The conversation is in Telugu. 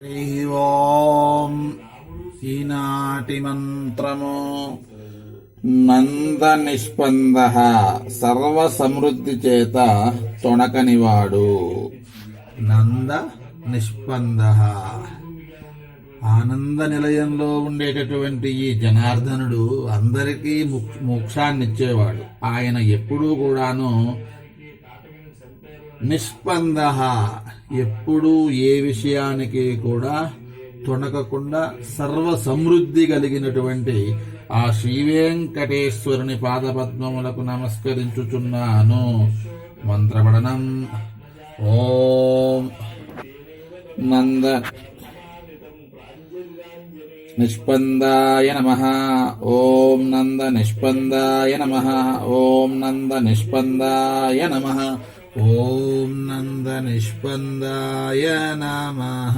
హరి ఓం. ఈనాటి మంత్రము నంద నిష్పంద సర్వ సమృద్ధి చేత తొణకనివాడు. నంద నిష్పంద ఆనంద నిలయంలో ఉండేటటువంటి ఈ జనార్దనుడు అందరికీ మోక్షాన్నిచ్చేవాడు. ఆయన ఎప్పుడూ కూడాను నిష్పంద, ఎప్పుడూ ఏ విషయానికి కూడా తొణకకుండా సర్వ సమృద్ధి కలిగినటువంటి ఆ శ్రీవేంకటేశ్వరుని పాదపద్మములకు నమస్కరించుచున్నాను. మంత్రపఠనం. ఓం నంద నిష్పందాయ నమః. ఓం నంద నిష్పందాయ నమః. ఓం నంద నిష్పందాయ నమః. ఓం నంద నిష్పందాయ నమః.